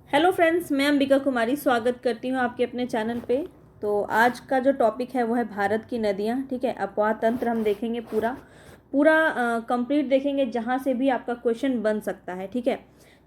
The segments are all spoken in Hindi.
हेलो फ्रेंड्स, मैं अंबिका कुमारी स्वागत करती हूँ आपके अपने चैनल पे। तो आज का जो टॉपिक है वो है भारत की नदियाँ। ठीक है, अपवाह तंत्र हम देखेंगे पूरा पूरा कंप्लीट देखेंगे, जहाँ से भी आपका क्वेश्चन बन सकता है। ठीक है,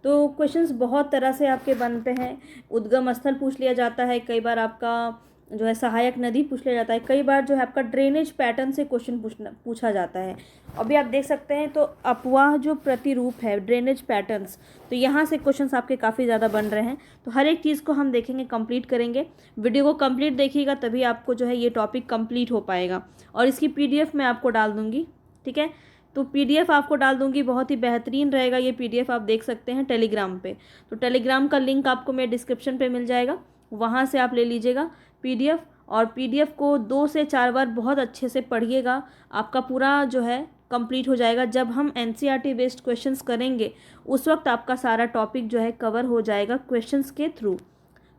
तो क्वेश्चंस बहुत तरह से आपके बनते हैं। उद्गम स्थल पूछ लिया जाता है, कई बार आपका जो है सहायक नदी पूछ लिया जाता है, कई बार जो है आपका ड्रेनेज पैटर्न से क्वेश्चन पूछा जाता है। अभी आप देख सकते हैं तो अपवाह जो प्रतिरूप है, ड्रेनेज पैटर्न्स, तो यहाँ से क्वेश्चंस आपके काफ़ी ज़्यादा बन रहे हैं। तो हर एक चीज़ को हम देखेंगे, कंप्लीट करेंगे। वीडियो को कंप्लीट देखिएगा तभी आपको जो है ये टॉपिक कंप्लीट हो पाएगा। और इसकी पीडीएफ मैं आपको डाल दूँगी। ठीक है, तो पीडीएफ आपको डाल दूँगी, बहुत ही बेहतरीन रहेगा ये पीडीएफ। आप देख सकते हैं टेलीग्राम पे, तो टेलीग्राम का लिंक आपको मेरे डिस्क्रिप्शन पे मिल जाएगा, वहाँ से आप ले लीजिएगा पीडीएफ। और पीडीएफ को 2 से 4 बार बहुत अच्छे से पढ़िएगा, आपका पूरा जो है कंप्लीट हो जाएगा। जब हम एनसीईआरटी बेस्ड क्वेश्चंस करेंगे उस वक्त आपका सारा टॉपिक जो है कवर हो जाएगा क्वेश्चंस के थ्रू।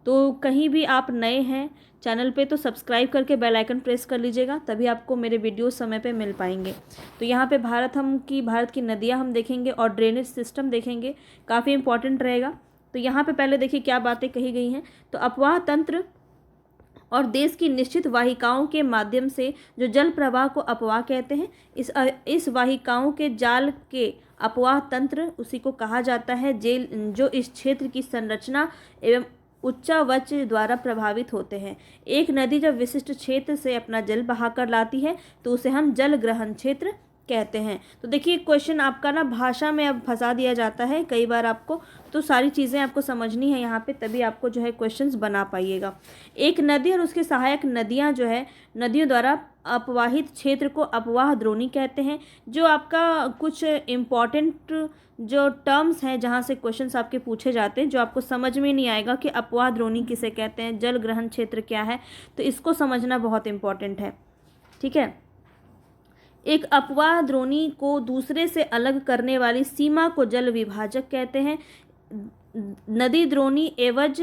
तो कहीं भी आप नए हैं चैनल पे तो सब्सक्राइब करके बेल आइकन प्रेस कर लीजिएगा, तभी आपको मेरे वीडियो समय पे मिल पाएंगे। तो यहाँ पे भारत की नदियाँ हम देखेंगे और ड्रेनेज सिस्टम देखेंगे, काफ़ी इंपॉर्टेंट रहेगा। तो यहाँ पे पहले देखिए क्या बातें कही गई हैं। तो अपवाह तंत्र और देश की निश्चित वाहिकाओं के माध्यम से जो जल प्रवाह को अपवाह कहते हैं। इस वाहिकाओं के जाल के अपवाह तंत्र उसी को कहा जाता है जो इस क्षेत्र की संरचना एवं उच्चावच द्वारा प्रभावित होते हैं। एक नदी जब विशिष्ट क्षेत्र से अपना जल बहाकर लाती है तो उसे हम जल ग्रहण क्षेत्र कहते हैं। तो देखिए क्वेश्चन आपका ना भाषा में अब फंसा दिया जाता है कई बार आपको, तो सारी चीज़ें आपको समझनी है यहाँ पे, तभी आपको जो है क्वेश्चंस बना पाइएगा। एक नदी और उसके सहायक नदियाँ जो है नदियों द्वारा अपवाहित क्षेत्र को अपवाह द्रोणी कहते हैं। जो आपका कुछ इम्पॉर्टेंट जो टर्म्स हैं जहाँ से क्वेश्चंस आपके पूछे जाते हैं, जो आपको समझ में नहीं आएगा कि अपवाह द्रोणी किसे कहते हैं, जल ग्रहण क्षेत्र क्या है, तो इसको समझना बहुत इम्पॉर्टेंट है। ठीक है, एक अपवाह द्रोणी को दूसरे से अलग करने वाली सीमा को जल विभाजक कहते हैं। नदी द्रोणी एवज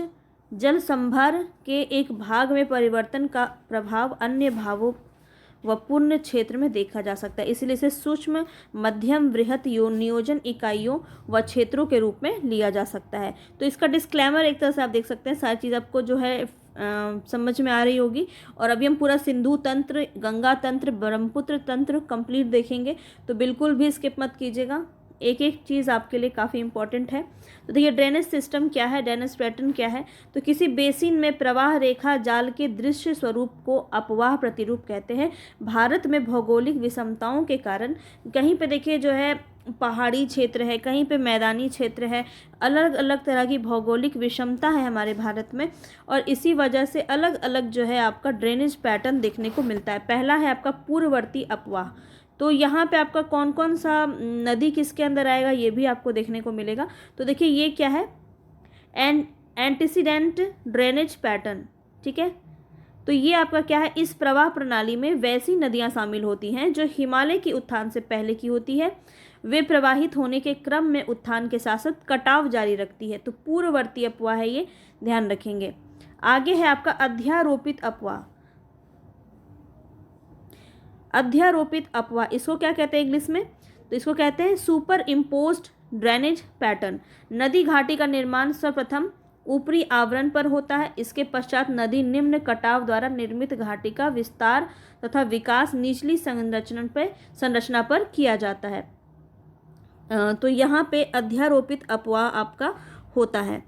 जल संभर के एक भाग में परिवर्तन का प्रभाव अन्य भावों व पूर्ण क्षेत्र में देखा जा सकता है, इसलिए इसे सूक्ष्म मध्यम वृहत नियोजन इकाइयों व क्षेत्रों के रूप में लिया जा सकता है। तो इसका डिस्क्लेमर एक तरह से आप देख सकते हैं, सारी चीज़ आपको जो है समझ में आ रही होगी। और अभी हम पूरा सिंधु तंत्र, गंगा तंत्र, ब्रह्मपुत्र तंत्र कंप्लीट देखेंगे, तो बिल्कुल भी स्किप मत कीजिएगा, एक एक चीज़ आपके लिए काफ़ी इंपॉर्टेंट है। तो देखिए ड्रेनेज सिस्टम क्या है, ड्रेनेज पैटर्न क्या है। तो किसी बेसिन में प्रवाह रेखा जाल के दृश्य स्वरूप को अपवाह प्रतिरूप कहते हैं। भारत में भौगोलिक विषमताओं के कारण कहीं पे देखिए जो है पहाड़ी क्षेत्र है, कहीं पे मैदानी क्षेत्र है, अलग अलग तरह की भौगोलिक विषमता है हमारे भारत में, और इसी वजह से अलग अलग जो है आपका ड्रेनेज पैटर्न देखने को मिलता है। पहला है आपका पूर्ववर्ती अपवाह। तो यहाँ पे आपका कौन कौन सा नदी किसके अंदर आएगा ये भी आपको देखने को मिलेगा। तो देखिए ये क्या है, एंटीसीडेंट ड्रेनेज पैटर्न। ठीक है, तो ये आपका क्या है, इस प्रवाह प्रणाली में वैसी नदियाँ शामिल होती हैं जो हिमालय की उत्थान से पहले की होती है, वे प्रवाहित होने के क्रम में उत्थान के साथ साथ कटाव जारी रखती है। तो पूर्ववर्ती अपवाह है ये, ध्यान रखेंगे। आगे है आपका अध्यारोपित अपवाह। अध्यारोपित अपवाह इसको क्या कहते हैं इंग्लिश में, तो इसको कहते हैं सुपर इम्पोज्ड ड्रेनेज पैटर्न। नदी घाटी का निर्माण सर्वप्रथम ऊपरी आवरण पर होता है, इसके पश्चात नदी निम्न कटाव द्वारा निर्मित घाटी का विस्तार तथा विकास निचली संरचना पर किया जाता है। तो यहाँ पे अध्यारोपित अपवाह आपका होता है।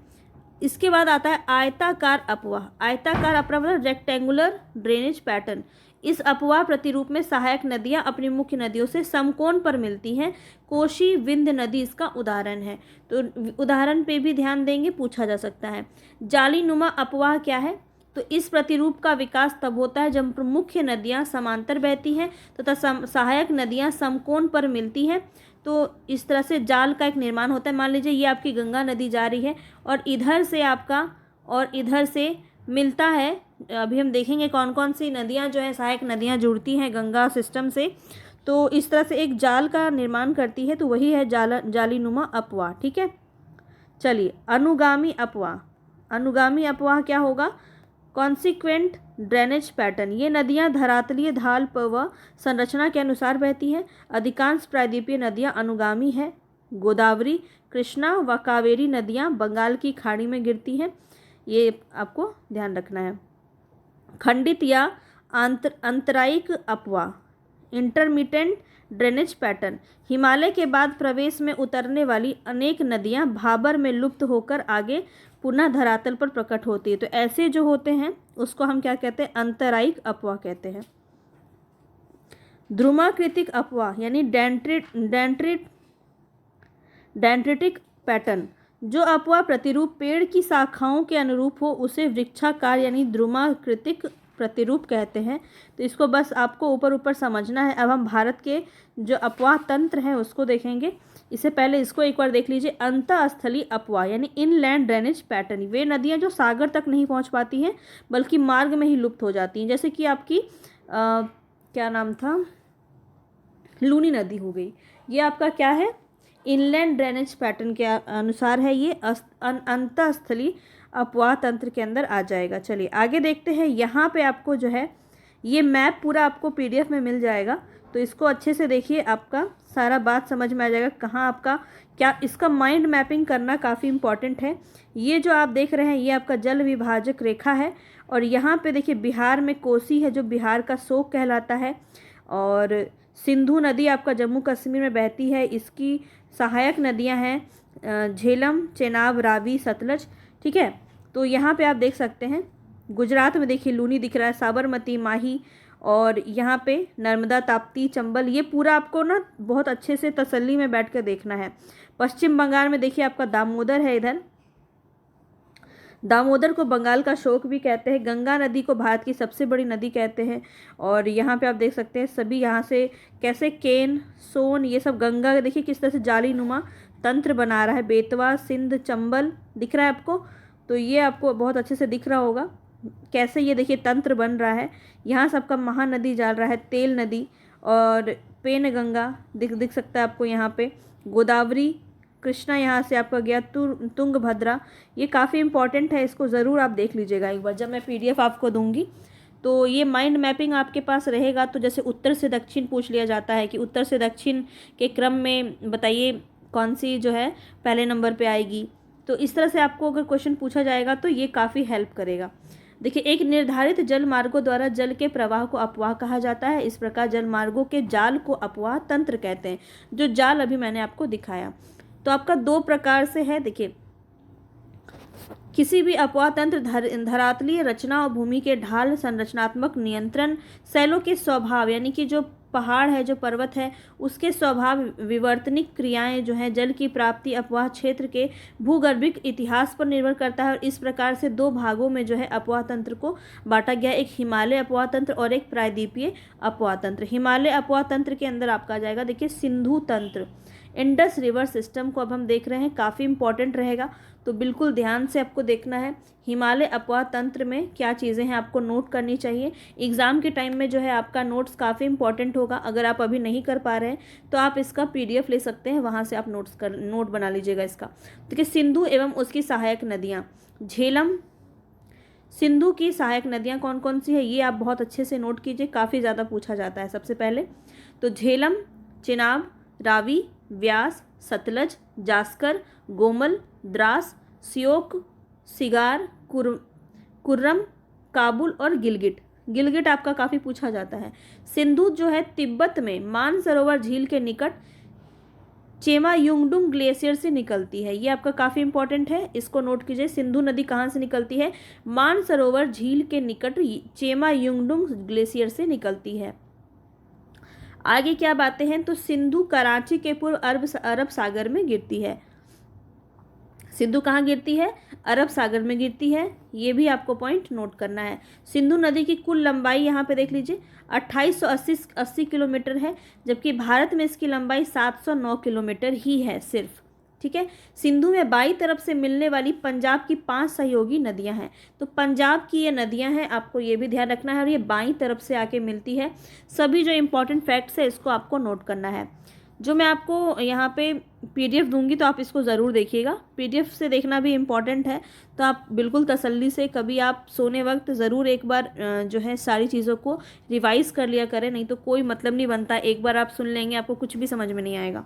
इसके बाद आता है आयताकार अपवाह। आयताकार अपवाह मतलब रेक्टेंगुलर ड्रेनेज पैटर्न। इस अपवाह प्रतिरूप में सहायक नदियां अपनी मुख्य नदियों से समकोण पर मिलती हैं। कोशी विंध्य नदी इसका उदाहरण है, तो उदाहरण पे भी ध्यान देंगे, पूछा जा सकता है। जालीनुमा अपवाह क्या है, तो इस प्रतिरूप का विकास तब होता है जब मुख्य नदियां समांतर बहती हैं तथा सहायक नदियां समकोण पर मिलती हैं। तो इस तरह से जाल का एक निर्माण होता है। मान लीजिए ये आपकी गंगा नदी जा रही है और इधर से आपका और इधर से मिलता है। अभी हम देखेंगे कौन कौन सी नदियां जो है सहायक नदियां जुड़ती हैं गंगा सिस्टम से, तो इस तरह से एक जाल का निर्माण करती है, तो वही है जालीनुमा अपवाह। ठीक है, चलिए अनुगामी अपवाह। अनुगामी अपवाह क्या होगा, कॉन्सिक्वेंट ड्रेनेज पैटर्न। ये नदियाँ धरातलीय ढाल व संरचना के अनुसार बहती हैं। अधिकांश प्रायद्वीपीय नदियाँ अनुगामी हैं। गोदावरी, कृष्णा व कावेरी नदियाँ बंगाल की खाड़ी में गिरती हैं, ये आपको ध्यान रखना है। खंडित या अंतरायिक अपवाह, इंटरमिटेंट ड्रेनेज पैटर्न, हिमालय के बाद प्रवेश में उतरने वाली अनेक नदियां भाबर में लुप्त होकर आगे पुनः धरातल पर प्रकट होती है। तो ऐसे जो होते हैं उसको हम क्या कहते हैं, अंतरायिक अपवाह कहते हैं। ध्रुमाकृतिक अपवाह यानी डेंड्रिटिक पैटर्न, जो अपवाह प्रतिरूप पेड़ की शाखाओं के अनुरूप हो उसे वृक्षाकार यानी ध्रुमाकृतिक प्रतिरूप कहते हैं। तो इसको बस आपको ऊपर ऊपर समझना है। अब हम भारत के जो अपवाह तंत्र हैं उसको देखेंगे। इससे पहले इसको एक बार देख लीजिए। अंतःस्थलीय अपवाह यानी इनलैंड ड्रेनेज पैटर्न, वे नदियां जो सागर तक नहीं पहुंच पाती हैं बल्कि मार्ग में ही लुप्त हो जाती हैं, जैसे कि आपकी क्या नाम था, लूनी नदी हो गई। ये आपका क्या है, इनलैंड ड्रेनेज पैटर्न के अनुसार है, ये अंतःस्थलीय अपवाह तंत्र के अंदर आ जाएगा। चलिए आगे देखते हैं। यहाँ पे आपको जो है ये मैप पूरा आपको पीडीएफ में मिल जाएगा, तो इसको अच्छे से देखिए, आपका सारा बात समझ में आ जाएगा कहाँ आपका क्या। इसका माइंड मैपिंग करना काफ़ी इम्पॉर्टेंट है। ये जो आप देख रहे हैं ये आपका जल विभाजक रेखा है, और यहाँ पे देखिए बिहार में कोसी है जो बिहार का शोक कहलाता है, और सिंधु नदी आपका जम्मू कश्मीर में बहती है। इसकी सहायक नदियाँ हैं झेलम, चेनाब, रावी, सतलज। ठीक है, तो यहाँ पे आप देख सकते हैं गुजरात में देखिए लूनी दिख रहा है, साबरमती, माही, और यहाँ पे नर्मदा, ताप्ती, चंबल। ये पूरा आपको ना बहुत अच्छे से तसल्ली में बैठ कर देखना है। पश्चिम बंगाल में देखिए आपका दामोदर है, इधर दामोदर को बंगाल का शोक भी कहते हैं। गंगा नदी को भारत की सबसे बड़ी नदी कहते हैं, और यहाँ पे आप देख सकते हैं सभी यहाँ से कैसे केन, सोन, ये सब गंगा देखिए किस तरह से जाली नुमा तंत्र बना रहा है। बेतवा, सिंध, चंबल दिख रहा है आपको, तो ये आपको बहुत अच्छे से दिख रहा होगा कैसे ये देखिए तंत्र बन रहा है। यहाँ सबका महानदी जा रहा है, तेल नदी और पेन गंगा दिख सकता है आपको यहाँ पे, गोदावरी, कृष्णा यहाँ से आपका गया, तुंगभद्रा। ये काफ़ी इंपॉर्टेंट है, इसको ज़रूर आप देख लीजिएगा एक बार जब मैं पीडीएफ आपको दूंगी। तो ये माइंड मैपिंग आपके पास रहेगा। तो जैसे उत्तर से दक्षिण पूछ लिया जाता है कि उत्तर से दक्षिण के क्रम में बताइए कौन सी जो है पहले नंबर पे आएगी। तो इस तरह से आपको अगर क्वेश्चन पूछा जाएगा तो ये काफ़ी हेल्प करेगा। देखिए, एक निर्धारित जल मार्गों द्वारा जल के प्रवाह को अपवाह कहा जाता है। इस प्रकार जल मार्गों के जाल को अपवाह तंत्र कहते हैं। जो जाल अभी मैंने आपको दिखाया, तो आपका दो प्रकार से है। देखिए, किसी भी अपवाह तंत्र धरातलीय रचना और भूमि के ढाल संरचनात्मक नियंत्रण, शैलों के स्वभाव यानी कि जो पहाड़ है, जो पर्वत है, उसके स्वभाव, विवर्तनिक क्रियाएं जो हैं, जल की प्राप्ति अपवाह क्षेत्र के भूगर्भिक इतिहास पर निर्भर करता है। और इस प्रकार से दो भागों में जो है अपवाह तंत्र को बांटा गया, एक हिमालय अपवाह तंत्र और एक प्रायद्वीपीय अपवाह तंत्र। हिमालय अपवाह तंत्र के अंदर आपका आ जाएगा देखिए सिंधु तंत्र, इंडस रिवर सिस्टम को अब हम देख रहे हैं, काफ़ी इंपॉर्टेंट रहेगा, तो बिल्कुल ध्यान से आपको देखना है। हिमालय अपवाह तंत्र में क्या चीज़ें हैं आपको नोट करनी चाहिए। एग्ज़ाम के टाइम में जो है आपका नोट्स काफ़ी इंपॉर्टेंट होगा। अगर आप अभी नहीं कर पा रहे हैं तो आप इसका पीडीएफ ले सकते हैं, वहाँ से आप नोट बना लीजिएगा इसका। देखिए, सिंधु एवं उसकी सहायक नदियाँ, झेलम, सिंधु की सहायक नदियाँ कौन कौन सी है ये आप बहुत अच्छे से नोट कीजिए, काफ़ी ज़्यादा पूछा जाता है। सबसे पहले तो झेलम, चिनाब, रावी, व्यास, सतलज, जास्कर, गोमल, द्रास, श्योक, सिगार, कुर्रम, काबुल और गिलगिट। गिलगिट आपका काफ़ी पूछा जाता है। सिंधु जो है तिब्बत में मानसरोवर झील के निकट चेमायुंगडुंग ग्लेशियर से निकलती है। ये आपका काफ़ी इंपॉर्टेंट है, इसको नोट कीजिए। सिंधु नदी कहाँ से निकलती है? मानसरोवर झील के निकट चेमायुंगडुंग ग्लेशियर से निकलती है। आगे क्या बातें हैं, तो सिंधु कराची के पूर्व अरब सागर में गिरती है। सिंधु कहाँ गिरती है? अरब सागर में गिरती है, ये भी आपको पॉइंट नोट करना है। सिंधु नदी की कुल लंबाई यहाँ पे देख लीजिए 2880 किलोमीटर है, जबकि भारत में इसकी लंबाई 709 किलोमीटर ही है सिर्फ। ठीक है, सिंधु में बाईं तरफ से मिलने वाली पंजाब की 5 सहयोगी नदियां हैं। तो पंजाब की ये नदियां हैं, आपको ये भी ध्यान रखना है, और ये बाईं तरफ से आके मिलती है। सभी जो इंपॉर्टेंट फैक्ट्स है इसको आपको नोट करना है। जो मैं आपको यहाँ पे पीडीएफ दूंगी तो आप इसको ज़रूर देखिएगा, पीडीएफ से देखना भी इम्पॉर्टेंट है। तो आप बिल्कुल तसल्ली से कभी आप सोने वक्त ज़रूर एक बार जो है सारी चीज़ों को रिवाइज़ कर लिया करें, नहीं तो कोई मतलब नहीं बनता। एक बार आप सुन लेंगे आपको कुछ भी समझ में नहीं आएगा।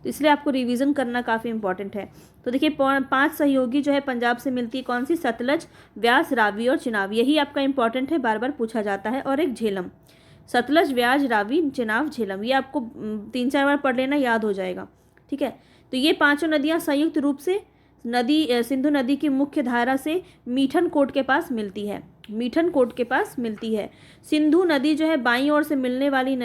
तो इसलिए आपको रिवीजन करना काफ़ी इंपॉर्टेंट है। तो देखिए 5 सहयोगी जो है पंजाब से मिलती है, कौन सी? सतलज, व्यास, रावी और चिनाब। यही आपका इंपॉर्टेंट है, बार बार पूछा जाता है। और एक झेलम, सतलज, व्यास, रावी, चिनाब, झेलम, ये आपको 3-4 बार पढ़ लेना, याद हो जाएगा। ठीक है, तो ये 5 नदियाँ संयुक्त रूप से सिंधु नदी की मुख्य धारा से मीठन कोट के पास मिलती है, मीठन कोट के पास मिलती है। सिंधु नदी जो है बाईं ओर से मिलने वाली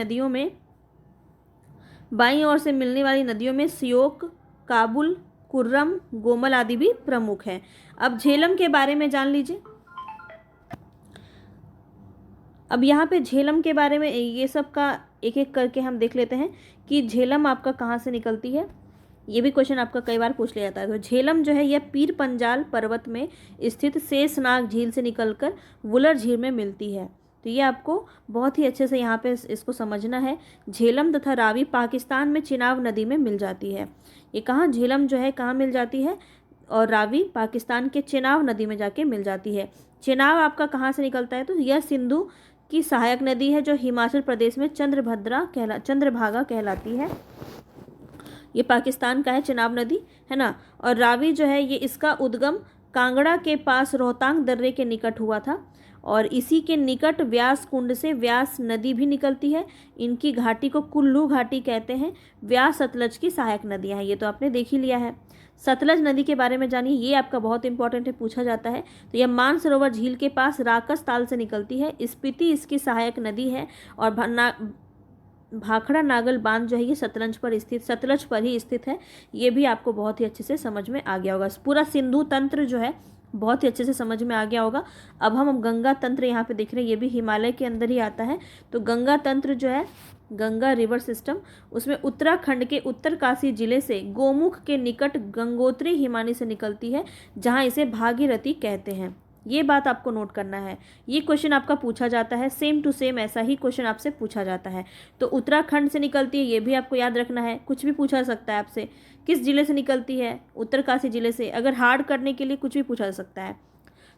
नदियों में श्योक, काबुल, कुर्रम, गोमल आदि भी प्रमुख है। अब झेलम के बारे में जान लीजिए। अब यहाँ पे झेलम के बारे में ये सब का एक एक करके हम देख लेते हैं कि झेलम आपका कहाँ से निकलती है। ये भी क्वेश्चन आपका कई बार पूछ लिया जाता है। तो झेलम जो है यह पीर पंजाल पर्वत में स्थित शेषनाग झील से निकलकर वुलर झील में मिलती है। तो ये आपको बहुत ही अच्छे से यहाँ पे इसको समझना है। झेलम तथा रावी पाकिस्तान में चिनाब नदी में मिल जाती है। ये कहाँ? झेलम जो है कहाँ मिल जाती है? और रावी पाकिस्तान के चिनाब नदी में जाके मिल जाती है। चिनाब आपका कहाँ से निकलता है? तो यह सिंधु की सहायक नदी है जो हिमाचल प्रदेश में चंद्रभागा कहलाती है। ये पाकिस्तान का है चिनाब नदी, है ना। और रावी जो है ये इसका उद्गम कांगड़ा के पास रोहतांग दर्रे के निकट हुआ था और इसी के निकट व्यास कुंड से व्यास नदी भी निकलती है। इनकी घाटी को कुल्लू घाटी कहते हैं। व्यास सतलज की सहायक नदियां हैं, ये तो आपने देख ही लिया है। सतलज नदी के बारे में जानिए, ये आपका बहुत इंपॉर्टेंट है, पूछा जाता है। तो यह मानसरोवर झील के पास राकस ताल से निकलती है। स्पीति इसकी सहायक नदी है और भाखड़ा नागल बांध जो है ये सतलज पर ही स्थित है। ये भी आपको बहुत ही अच्छे से समझ में आ गया होगा। पूरा सिंधु तंत्र जो है बहुत ही अच्छे से समझ में आ गया होगा। अब हम गंगा तंत्र यहाँ पे देख रहे हैं, ये भी हिमालय के अंदर ही आता है। तो गंगा तंत्र जो है, गंगा रिवर सिस्टम, उसमें उत्तराखंड के उत्तरकाशी जिले से गोमुख के निकट गंगोत्री हिमानी से निकलती है, जहाँ इसे भागीरथी कहते हैं। ये बात आपको नोट करना है। ये क्वेश्चन आपका पूछा जाता है, सेम टू सेम ऐसा ही क्वेश्चन आपसे पूछा जाता है। तो उत्तराखंड से निकलती है, ये भी आपको याद रखना है। कुछ भी पूछा सकता है आपसे, किस जिले से निकलती है? उत्तरकाशी जिले से। अगर हार्ड करने के लिए कुछ भी पूछा सकता है।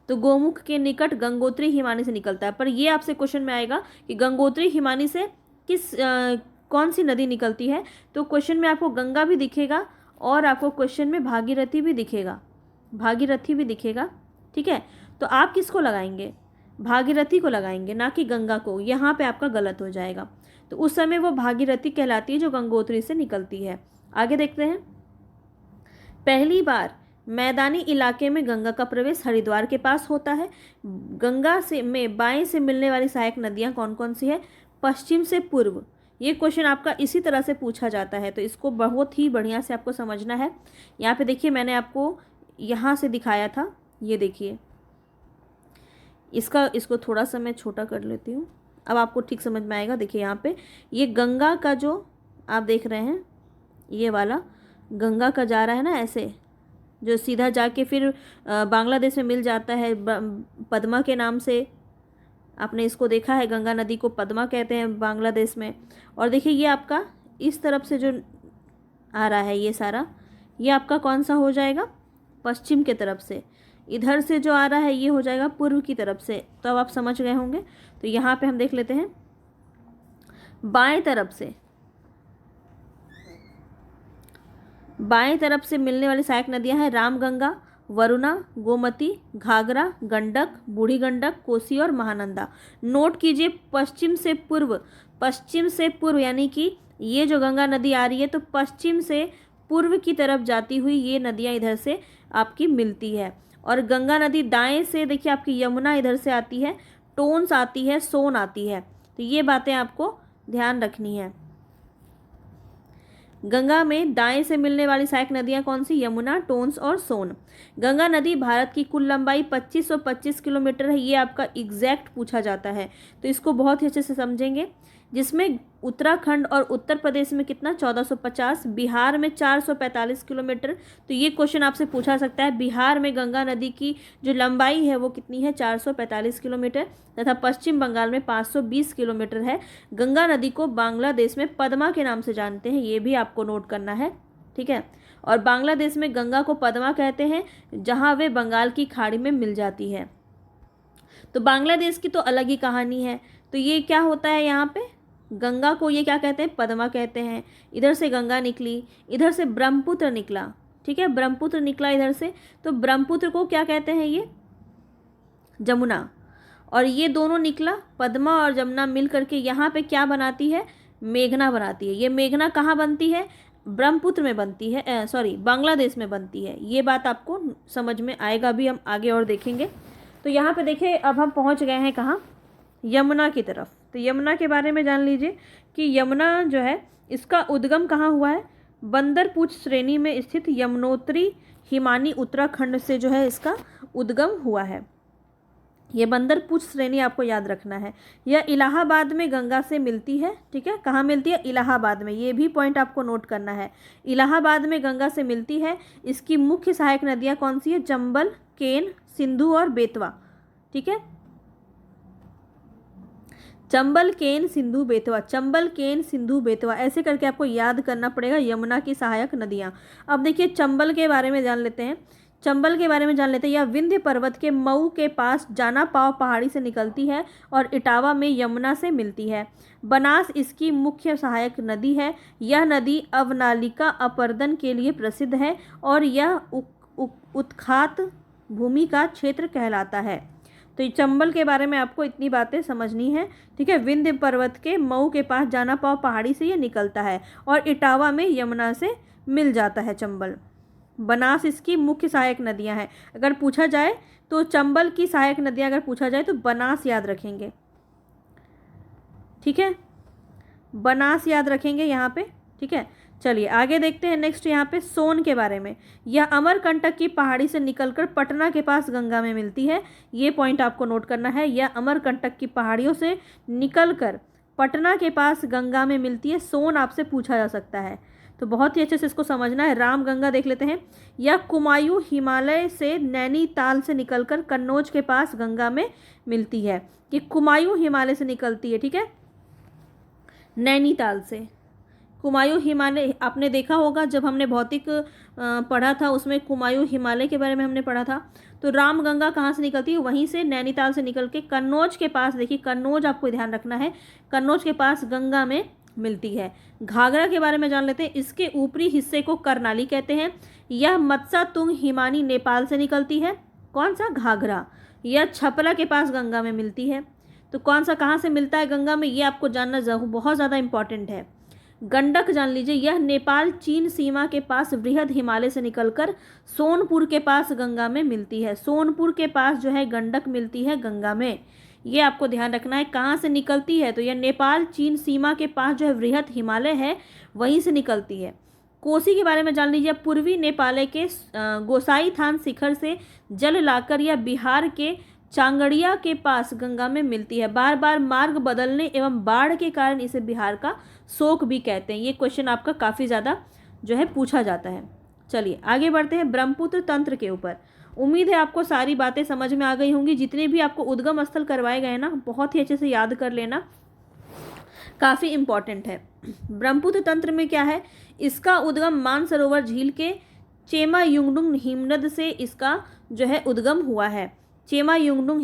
तो गोमुख के निकट गंगोत्री हिमानी से निकलता है। पर ये आपसे क्वेश्चन में आएगा कि गंगोत्री हिमानी से कौन सी नदी निकलती है? तो क्वेश्चन में आपको गंगा भी दिखेगा और आपको क्वेश्चन में भागीरथी भी दिखेगा। ठीक है, तो आप किसको लगाएंगे? भागीरथी को लगाएंगे, ना कि गंगा को। यहाँ पे आपका गलत हो जाएगा। तो उस समय वो भागीरथी कहलाती है जो गंगोत्री से निकलती है। आगे देखते हैं। पहली बार मैदानी इलाके में गंगा का प्रवेश हरिद्वार के पास होता है। गंगा से बाएं से मिलने वाली सहायक नदियाँ कौन कौन सी है? पश्चिम से पूर्व। ये क्वेश्चन आपका इसी तरह से पूछा जाता है, तो इसको बहुत ही बढ़िया से आपको समझना है। यहाँ पे देखिए, मैंने आपको यहाँ से दिखाया था, ये देखिए। इसको थोड़ा सा मैं छोटा कर लेती हूँ, अब आपको ठीक समझ में आएगा। देखिए यहाँ पे ये गंगा का जो आप देख रहे हैं, ये वाला गंगा का जा रहा है ना, ऐसे जो सीधा जाके फिर बांग्लादेश में मिल जाता है पद्मा के नाम से। आपने इसको देखा है, गंगा नदी को पद्मा कहते हैं बांग्लादेश में। और देखिए ये आपका इस तरफ से जो आ रहा है ये सारा, ये आपका कौन सा हो जाएगा? पश्चिम के तरफ से। इधर से जो आ रहा है ये हो जाएगा पूर्व की तरफ से। तो अब आप समझ गए होंगे। तो यहाँ पे हम देख लेते हैं, बाएं तरफ से मिलने वाली सहायक नदियां हैं रामगंगा, वरुणा, गोमती, घाघरा, गंडक, बूढ़ी गंडक, कोसी और महानंदा। नोट कीजिए, पश्चिम से पूर्व यानी कि ये जो गंगा नदी आ रही है तो पश्चिम से पूर्व की तरफ जाती हुई ये नदियाँ इधर से आपकी मिलती है। और गंगा नदी दाएं से देखिए आपकी यमुना इधर से आती है, टोन्स आती है, सोन आती है। तो ये बातें आपको ध्यान रखनी है। गंगा में दाएं से मिलने वाली सहायक नदियां कौन सी? यमुना, टोन्स और सोन। गंगा नदी भारत की कुल लंबाई 2525 किलोमीटर है। ये आपका एग्जैक्ट पूछा जाता है, तो इसको बहुत ही अच्छे से समझेंगे। जिसमें उत्तराखंड और उत्तर प्रदेश में कितना? 1450, बिहार में 445 किलोमीटर। तो ये क्वेश्चन आपसे पूछा सकता है, बिहार में गंगा नदी की जो लंबाई है वो कितनी है? 445 किलोमीटर। तथा पश्चिम बंगाल में 520 किलोमीटर है। गंगा नदी को बांग्लादेश में पद्मा के नाम से जानते हैं, ये भी आपको नोट करना है। ठीक है, और बांग्लादेश में गंगा को पद्मा कहते हैं, जहाँ वे बंगाल की खाड़ी में मिल जाती है। तो बांग्लादेश की तो अलग ही कहानी है। तो ये क्या होता है यहाँ पे? गंगा को ये क्या कहते हैं, पद्मा कहते हैं। इधर से गंगा निकली, इधर से ब्रह्मपुत्र निकला, ठीक है, ब्रह्मपुत्र निकला इधर से, तो ब्रह्मपुत्र को क्या कहते हैं, ये जमुना। और ये दोनों निकला, पद्मा और जमुना मिल करके यहाँ पे क्या बनाती है, मेघना बनाती है। ये मेघना कहाँ बनती है, ब्रह्मपुत्र में बनती है, सॉरी बांग्लादेश में बनती है। ये बात आपको समझ में आएगा, भी हम आगे और देखेंगे। तो यहाँ पे देखिए अब हम पहुँच गए हैं कहाँ, यमुना की तरफ। तो यमुना के बारे में जान लीजिए कि यमुना जो है इसका उद्गम कहाँ हुआ है, बंदरपूछ श्रेणी में स्थित यमुनोत्री हिमानी उत्तराखंड से जो है इसका उद्गम हुआ है। ये बंदरपूछ श्रेणी आपको याद रखना है। यह इलाहाबाद में गंगा से मिलती है, ठीक है, कहाँ मिलती है, इलाहाबाद में। ये भी पॉइंट आपको नोट करना है, इलाहाबाद में गंगा से मिलती है। इसकी मुख्य सहायक नदियाँ कौन सी है, चंबल, केन, सिंधु और बेतवा, ठीक है, चंबल, केन, सिंधु, बेतवा, चंबल, केन, सिंधु, बेतवा, ऐसे करके आपको याद करना पड़ेगा यमुना की सहायक नदियाँ। अब देखिए चंबल के बारे में जान लेते हैं, चंबल के बारे में जान लेते हैं। यह विंध्य पर्वत के मऊ के पास जाना पाव पहाड़ी से निकलती है और इटावा में यमुना से मिलती है। बनास इसकी मुख्य सहायक नदी है। यह नदी अवनालिका अपर्दन के लिए प्रसिद्ध है और यह उत्खात भूमि का क्षेत्र कहलाता है। तो चंबल के बारे में आपको इतनी बातें समझनी है, ठीक है। विंध्य पर्वत के मऊ के पास जाना पाव पहाड़ी से ये निकलता है और इटावा में यमुना से मिल जाता है चंबल। बनास इसकी मुख्य सहायक नदियां हैं। अगर पूछा जाए तो चंबल की सहायक नदियां अगर पूछा जाए तो बनास याद रखेंगे, ठीक है, बनास याद रखेंगे यहाँ पे, ठीक है। चलिए आगे देखते हैं नेक्स्ट यहाँ पे सोन के बारे में। यह अमरकंटक की पहाड़ी से निकलकर पटना के पास गंगा में मिलती है। ये पॉइंट आपको नोट करना है, यह अमरकंटक की पहाड़ियों से निकलकर पटना के पास गंगा में मिलती है। सोन आपसे पूछा जा सकता है, तो बहुत ही अच्छे से इसको समझना है। रामगंगा देख लेते हैं। यह कुमायूं हिमालय से नैनीताल से निकलकर कन्नौज के पास गंगा में मिलती है। ये कुमायूं हिमालय से निकलती है, ठीक है, नैनीताल से। कुमायूं हिमालय आपने देखा होगा जब हमने भौतिक पढ़ा था, उसमें कुमायूं हिमालय के बारे में हमने पढ़ा था। तो रामगंगा कहाँ से निकलती है, वहीं से नैनीताल से निकल के कन्नौज के पास, देखिए कन्नौज आपको ध्यान रखना है, कन्नौज के पास गंगा में मिलती है। घाघरा के बारे में जान लेते हैं। इसके ऊपरी हिस्से को करनाली कहते हैं। यह मत्सातुंग हिमानी नेपाल से निकलती है। कौन सा, घाघरा। यह छपरा के पास गंगा में मिलती है। तो कौन सा कहाँ से मिलता है गंगा में, ये आपको जानना बहुत ज़्यादा इंपॉर्टेंट है। गंडक जान लीजिए। यह नेपाल चीन सीमा के पास बृहद हिमालय से निकलकर सोनपुर के पास गंगा में मिलती है। सोनपुर के पास जो है गंडक मिलती है गंगा में, ये आपको ध्यान रखना है। कहाँ से निकलती है, तो यह नेपाल चीन सीमा के पास जो है बृहद हिमालय है, वहीं से निकलती है। कोसी के बारे में जान लीजिए। पूर्वी नेपाल के गोसाईथान शिखर से जल लाकर यह बिहार के चांगड़िया के पास गंगा में मिलती है। बार बार मार्ग बदलने एवं बाढ़ के कारण इसे बिहार का शोक भी कहते हैं। ये क्वेश्चन आपका काफ़ी ज़्यादा जो है पूछा जाता है। चलिए आगे बढ़ते हैं ब्रह्मपुत्र तंत्र के ऊपर। उम्मीद है आपको सारी बातें समझ में आ गई होंगी। जितने भी आपको उद्गम स्थल करवाए गए ना, बहुत ही अच्छे से याद कर लेना, काफ़ी इम्पॉर्टेंट है। ब्रह्मपुत्र तंत्र में क्या है, इसका उद्गम मानसरोवर झील के चेमा युंगडुंग हिमनद से इसका जो है उद्गम हुआ है। चेमा युंगडुंग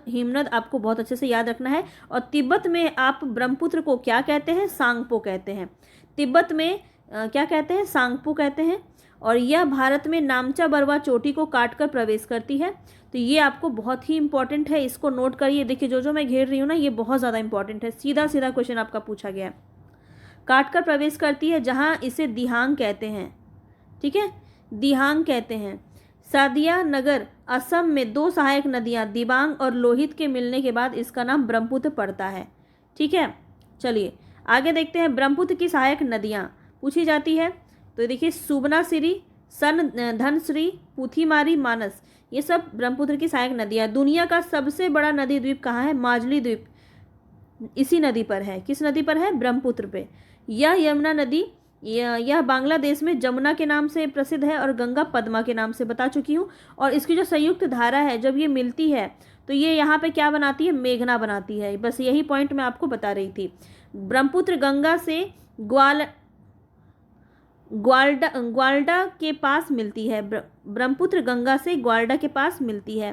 हिमनद आपको बहुत अच्छे से याद रखना है। और तिब्बत में आप ब्रह्मपुत्र को क्या कहते हैं, सांगपो कहते हैं। तिब्बत में क्या कहते हैं, सांगपो कहते हैं। और यह भारत में नामचा बरवा चोटी को काटकर प्रवेश करती है। तो ये आपको बहुत ही इंपॉर्टेंट है, इसको नोट करिए। देखिए जो मैं घेर रही हूँ ना, ये बहुत ज़्यादा इंपॉर्टेंट है। सीधा सीधा क्वेश्चन आपका पूछा गया है। काटकर प्रवेश करती है, जहाँ इसे दिहांग कहते हैं, ठीक है, दिहांग कहते हैं। सादिया नगर असम में दो सहायक नदियाँ दिबांग और लोहित के मिलने के बाद इसका नाम ब्रह्मपुत्र पड़ता है, ठीक है। चलिए आगे देखते हैं। ब्रह्मपुत्र की सहायक नदियाँ पूछी जाती है, तो देखिए सुबनासिरी, सन धनश्री, पुथीमारी, मानस, ये सब ब्रह्मपुत्र की सहायक नदियाँ। दुनिया का सबसे बड़ा नदी द्वीप कहाँ है, माजुली द्वीप इसी नदी पर है। किस नदी पर है, ब्रह्मपुत्र पे। यह यमुना नदी यह बांग्लादेश में जमुना के नाम से प्रसिद्ध है और गंगा पद्मा के नाम से बता चुकी हूँ। और इसकी जो संयुक्त धारा है, जब ये मिलती है तो ये यहाँ पे क्या बनाती है, मेघना बनाती है। बस यही पॉइंट मैं आपको बता रही थी। ब्रह्मपुत्र गंगा से ग्वाल्डा के पास मिलती है। ब्रह्मपुत्र गंगा से ग्वाल्डा के पास मिलती है।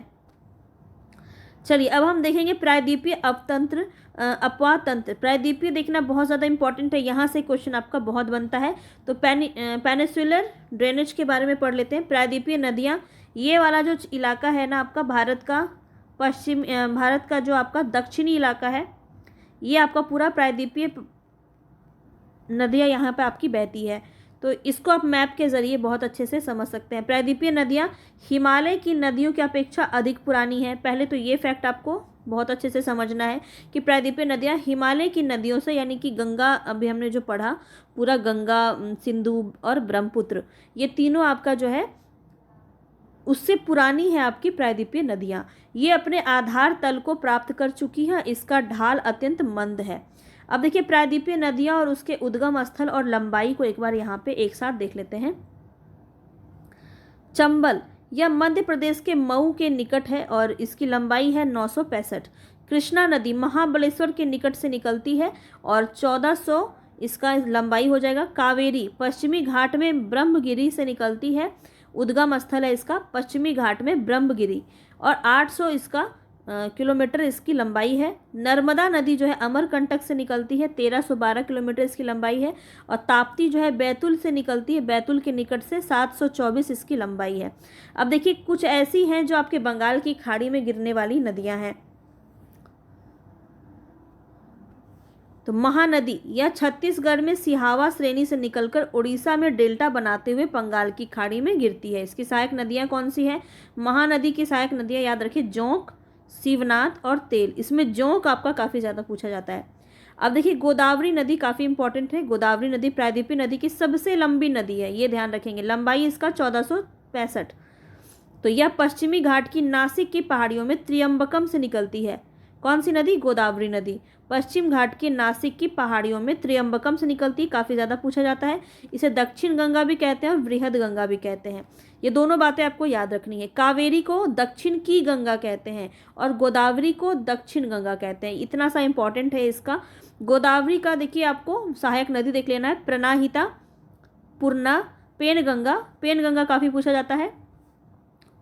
चलिए अब हम देखेंगे प्रायद्वीपीय अपतंत्र अपवाह तंत्र। प्रायद्वीपीय देखना बहुत ज़्यादा इंपॉर्टेंट है, यहाँ से क्वेश्चन आपका बहुत बनता है। तो पेनिसुलर ड्रेनेज के बारे में पढ़ लेते हैं। प्रायद्वीपीय नदियाँ, ये वाला जो इलाका है ना आपका भारत का जो आपका दक्षिणी इलाका है, ये आपका पूरा प्रायद्वीपीय नदियाँ यहाँ पे आपकी बहती है। तो इसको आप मैप के ज़रिए बहुत अच्छे से समझ सकते हैं। प्रायद्वीपीय नदियाँ हिमालय की नदियों की अपेक्षा अधिक पुरानी हैं। पहले तो ये फैक्ट आपको बहुत अच्छे से समझना है कि प्रायद्वीपीय नदियाँ हिमालय की नदियों से, यानी कि गंगा, अभी हमने जो पढ़ा पूरा, गंगा, सिंधु और ब्रह्मपुत्र, ये तीनों आपका जो है उससे पुरानी है आपकी प्रायद्वीपीय नदियाँ। ये अपने आधार तल को प्राप्त कर चुकी हैं, इसका ढाल अत्यंत मंद है। अब देखिए प्रायद्वीपीय नदियाँ और उसके उद्गम स्थल और लंबाई को एक बार यहाँ पे एक साथ देख लेते हैं। चंबल यह मध्य प्रदेश के मऊ के निकट है और इसकी लंबाई है 965। कृष्णा नदी महाबलेश्वर के निकट से निकलती है और 1400 इसका लंबाई हो जाएगा। कावेरी पश्चिमी घाट में ब्रह्मगिरी से निकलती है, उद्गम स्थल है इसका पश्चिमी घाट में ब्रह्मगिरी, और 800 इसका किलोमीटर इसकी लंबाई है। नर्मदा नदी जो है अमरकंटक से निकलती है, 1312 किलोमीटर इसकी लंबाई है। और ताप्ती जो है बैतुल से निकलती है, बैतुल के निकट से 724 इसकी लंबाई है। अब देखिए कुछ ऐसी हैं जो आपके बंगाल की खाड़ी में गिरने वाली नदियां हैं। तो महानदी यह छत्तीसगढ़ में सिहावा श्रेणी से निकलकर उड़ीसा में डेल्टा बनाते हुए बंगाल की खाड़ी में गिरती है। इसकी सहायक नदियां कौन सी हैं? महानदी की सहायक नदियां याद रखिए जोंक, शिवनाथ और तेल। इसमें जोंक आपका काफ़ी ज़्यादा पूछा जाता है। अब देखिए गोदावरी नदी काफ़ी इंपॉर्टेंट है। गोदावरी नदी प्रायद्वीपीय नदी की सबसे लंबी नदी है, ये ध्यान रखेंगे। लंबाई इसका 1465। तो यह पश्चिमी घाट की नासिक की पहाड़ियों में त्रियंबकम से निकलती है। कौन सी नदी? गोदावरी नदी पश्चिम घाट के नासिक की पहाड़ियों में त्रियंबकम से निकलती, काफ़ी ज़्यादा पूछा जाता है। इसे दक्षिण गंगा भी कहते हैं और बृहद गंगा भी कहते हैं। ये दोनों बातें आपको याद रखनी है। कावेरी को दक्षिण की गंगा कहते हैं और गोदावरी को दक्षिण गंगा कहते हैं। इतना सा इंपॉर्टेंट है इसका। गोदावरी का देखिए आपको सहायक नदी देख लेना है, प्रणाहिता, पूर्णा, पेनगंगा। पेनगंगा काफ़ी पूछा जाता है।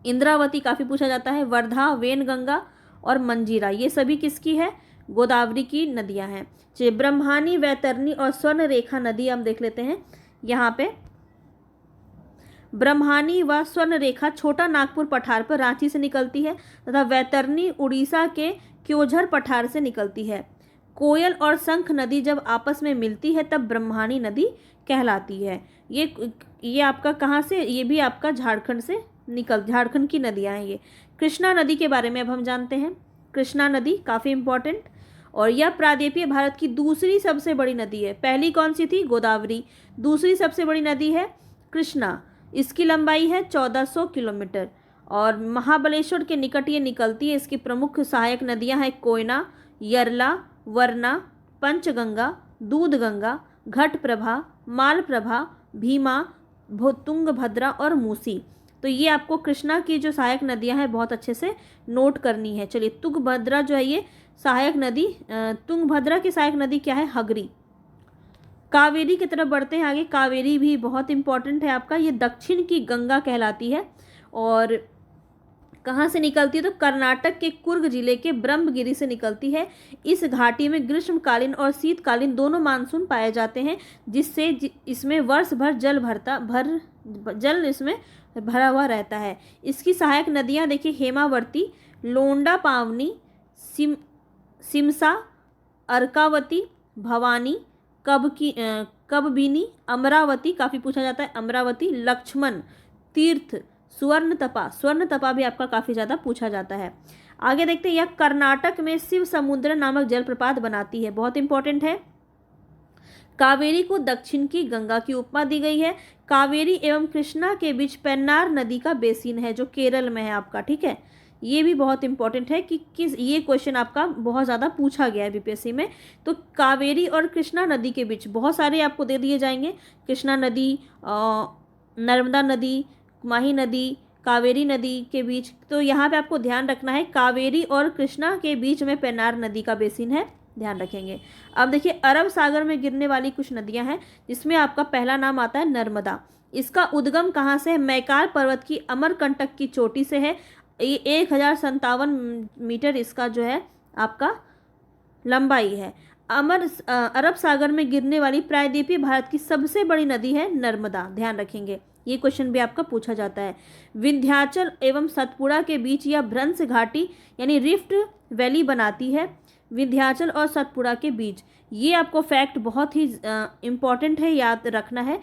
इंद्रावती काफ़ी पूछा जाता है। वर्धा, वेनगंगा और मंजीरा, ये सभी किसकी है? गोदावरी की नदियां हैं। चलिए ब्रह्मानी, वैतरणी और स्वर्ण रेखा नदी हम देख लेते हैं। यहाँ पे ब्रह्मानी व स्वर्ण रेखा छोटा नागपुर पठार पर रांची से निकलती है तथा वैतरणी उड़ीसा के क्योझर पठार से निकलती है। कोयल और शंख नदी जब आपस में मिलती है तब ब्रह्मानी नदी कहलाती है। ये आपका कहाँ से? ये भी आपका झारखंड से झारखंड की नदियाँ हैं ये। कृष्णा नदी के बारे में अब हम जानते हैं। कृष्णा नदी काफ़ी इंपॉर्टेंट, और यह प्रायद्वीपीय भारत की दूसरी सबसे बड़ी नदी है। पहली कौन सी थी? गोदावरी। दूसरी सबसे बड़ी नदी है कृष्णा, इसकी लंबाई है 1400 किलोमीटर और महाबलेश्वर के निकट ये निकलती है। इसकी प्रमुख सहायक नदियां हैं कोयना, यरला, वरना, पंचगंगा, दूधगंगा, घटप्रभा, मालप्रभा, भीमा, तुंगभद्रा और मूसी। तो ये आपको कृष्णा की जो सहायक नदियां हैं बहुत अच्छे से नोट करनी है। चलिए तुंगभद्रा जो है ये सहायक नदी, तुंगभद्रा की सहायक नदी क्या है? हगरी। कावेरी की तरफ बढ़ते हैं आगे। कावेरी भी बहुत इंपॉर्टेंट है आपका, ये दक्षिण की गंगा कहलाती है और कहाँ से निकलती है? तो कर्नाटक के कुर्ग जिले के ब्रह्मगिरी से निकलती है। इस घाटी में ग्रीष्मकालीन और शीतकालीन दोनों मानसून पाए जाते हैं, जिससे इसमें वर्ष भर जल इसमें भरा हुआ रहता है। इसकी सहायक नदियाँ देखिए हेमावर्ती, लोंडा पावनी, सिमसा, अर्कावती, भवानी, कबबिनी, अमरावती काफ़ी पूछा जाता है, अमरावती, लक्ष्मण तीर्थ, स्वर्णतपा भी आपका काफ़ी ज़्यादा पूछा जाता है। आगे देखते हैं, यह कर्नाटक में शिव समुद्र नामक जलप्रपात बनाती है, बहुत इंपॉर्टेंट है। कावेरी को दक्षिण की गंगा की उपमा दी गई है। कावेरी एवं कृष्णा के बीच पेन्नार नदी का बेसिन है जो केरल में है आपका, ठीक है। ये भी बहुत इंपॉर्टेंट है कि ये क्वेश्चन आपका बहुत ज़्यादा पूछा गया है बीपीएससी में। तो कावेरी और कृष्णा नदी के बीच बहुत सारे आपको दे दिए जाएंगे, कृष्णा नदी, नर्मदा नदी, माही नदी, कावेरी नदी के बीच। तो यहाँ पे आपको ध्यान रखना है कावेरी और कृष्णा के बीच में पेन्नार नदी का बेसिन है, ध्यान रखेंगे। अब देखिए अरब सागर में गिरने वाली कुछ नदियाँ हैं जिसमें आपका पहला नाम आता है नर्मदा। इसका उद्गम कहाँ से है? मैकाल पर्वत की अमरकंटक की चोटी से है। ये 1057 मीटर इसका जो है आपका लंबाई है। अरब सागर में गिरने वाली प्रायद्वीपीय भारत की सबसे बड़ी नदी है नर्मदा, ध्यान रखेंगे, ये क्वेश्चन भी आपका पूछा जाता है। विंध्याचल एवं सतपुड़ा के बीच यह भ्रंश घाटी यानी रिफ्ट वैली बनाती है, विंध्याचल और सतपुड़ा के बीच। ये आपको फैक्ट बहुत ही इम्पॉर्टेंट है, याद रखना है।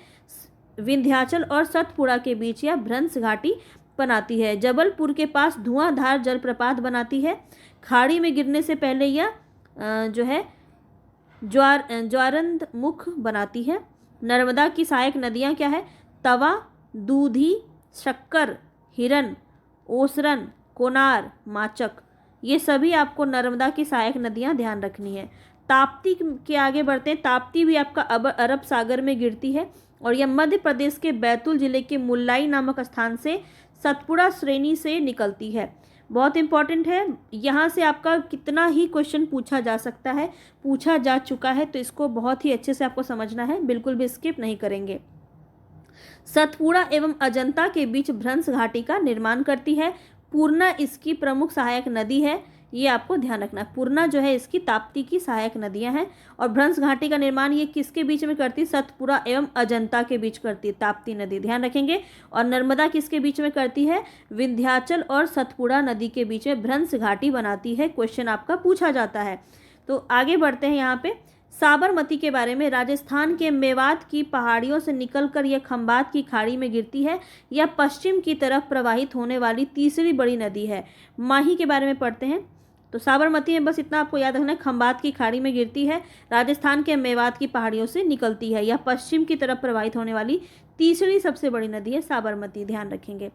विंध्याचल और सतपुड़ा के बीच यह भ्रंश घाटी बनाती है। जबलपुर के पास धुआंधार जलप्रपात बनाती है। खाड़ी में गिरने से पहले यह जो है ज्वारंद मुख बनाती है। नर्मदा की सहायक नदियाँ क्या है? तवा, दूधी, शक्कर, हिरन, ओसरन, कोनार, माचक, ये सभी आपको नर्मदा की सहायक नदियाँ ध्यान रखनी है। ताप्ती के आगे बढ़ते हैं। ताप्ती भी आपका अरब सागर में गिरती है और यह मध्य प्रदेश के बैतूल जिले के मुल्लाई नामक स्थान से सतपुड़ा श्रेणी से निकलती है। बहुत इंपॉर्टेंट है, यहाँ से आपका कितना ही क्वेश्चन पूछा जा सकता है, पूछा जा चुका है, तो इसको बहुत ही अच्छे से आपको समझना है, बिल्कुल भी स्किप नहीं करेंगे। सतपुड़ा एवं अजंता के बीच भ्रंश घाटी का निर्माण करती है। पूर्णा इसकी प्रमुख सहायक नदी है, ये आपको ध्यान रखना है। पूर्णा जो है इसकी ताप्ती की सहायक नदियां हैं। और भ्रंश घाटी का निर्माण ये किसके बीच में करती है? सतपुड़ा एवं अजंता के बीच करती है ताप्ती नदी, ध्यान रखेंगे। और नर्मदा किसके बीच में करती है? विंध्याचल और सतपुड़ा नदी के बीच में भ्रंश घाटी बनाती है। क्वेश्चन आपका पूछा जाता है। तो आगे बढ़ते हैं यहाँ पे साबरमती के बारे में। राजस्थान के मेवात की पहाड़ियों से निकलकर यह खंबात की खाड़ी में गिरती है। यह पश्चिम की तरफ प्रवाहित होने वाली तीसरी बड़ी नदी है। माही के बारे में पढ़ते हैं। तो साबरमती में बस इतना आपको याद रखना है, खंबात की खाड़ी में गिरती है, राजस्थान के मेवात की पहाड़ियों से निकलती है। यह पश्चिम की तरफ प्रवाहित होने वाली तीसरी सबसे बड़ी नदी है साबरमती, ध्यान रखेंगे।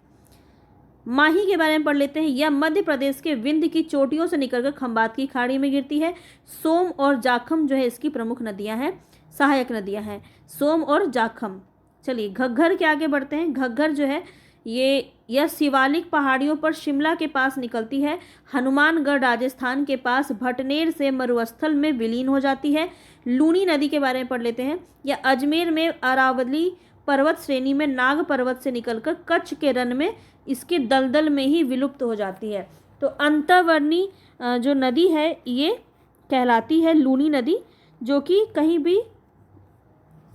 माही के बारे में पढ़ लेते हैं। यह मध्य प्रदेश के विंध्य की चोटियों से निकलकर खंबात की खाड़ी में गिरती है। सोम और जाखम जो है इसकी प्रमुख नदियां हैं, सहायक नदियां हैं, सोम और जाखम। चलिए घग्गर के आगे बढ़ते हैं। घग्गर जो है यह शिवालिक पहाड़ियों पर शिमला के पास निकलती है। हनुमानगढ़ राजस्थान के पास भटनेर से मरुस्थल में विलीन हो जाती है। लूनी नदी के बारे में पढ़ लेते हैं। यह अजमेर में अरावली पर्वत श्रेणी में नाग पर्वत से निकलकर कच्छ के रन में इसके दलदल में ही विलुप्त हो जाती है। तो अंतर्वर्णी जो नदी है ये कहलाती है लूनी नदी, जो कि कहीं भी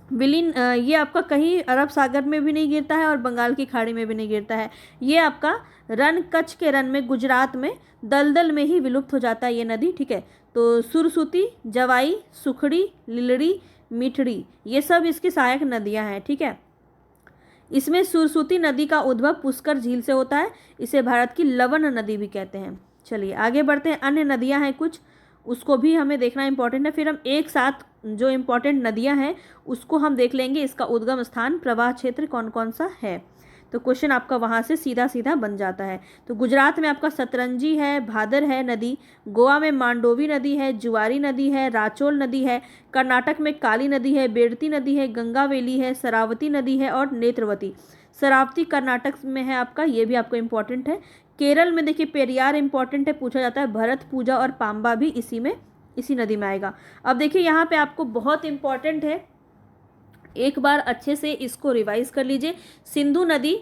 विलीन, ये आपका कहीं अरब सागर में भी नहीं गिरता है और बंगाल की खाड़ी में भी नहीं गिरता है। ये आपका रन, कच्छ के रन में, गुजरात में दलदल में ही विलुप्त हो जाता है ये नदी, ठीक है। तो सुरसुती, जवाई, सुखड़ी, लिलड़ी, मिठड़ी, ये सब इसकी सहायक नदियां हैं, ठीक है। इसमें सुरसुती नदी का उद्भव पुष्कर झील से होता है। इसे भारत की लवण नदी भी कहते हैं। चलिए आगे बढ़ते हैं। अन्य नदियां हैं कुछ, उसको भी हमें देखना इंपॉर्टेंट है। फिर हम एक साथ जो इम्पोर्टेंट नदियां हैं उसको हम देख लेंगे, इसका उद्गम स्थान, प्रवाह क्षेत्र कौन कौन सा है। तो क्वेश्चन आपका वहाँ से सीधा सीधा बन जाता है। तो गुजरात में आपका सतरंजी है, भादर है नदी, गोवा में मांडोवी नदी है, जुआरी नदी है, राचोल नदी है, कर्नाटक में काली नदी है, बेड़ती नदी है, गंगावेली है, शरावती नदी है और नेत्रवती। शरावती कर्नाटक में है आपका, ये भी आपको इम्पोर्टेंट है। केरल में देखिए पेरियार इंपॉर्टेंट है, पूछा जाता है। भरत पूजा और पाम्बा भी इसी नदी में आएगा। अब देखिए यहाँ पे आपको बहुत इंपॉर्टेंट है, एक बार अच्छे से इसको रिवाइज कर लीजिए। सिंधु नदी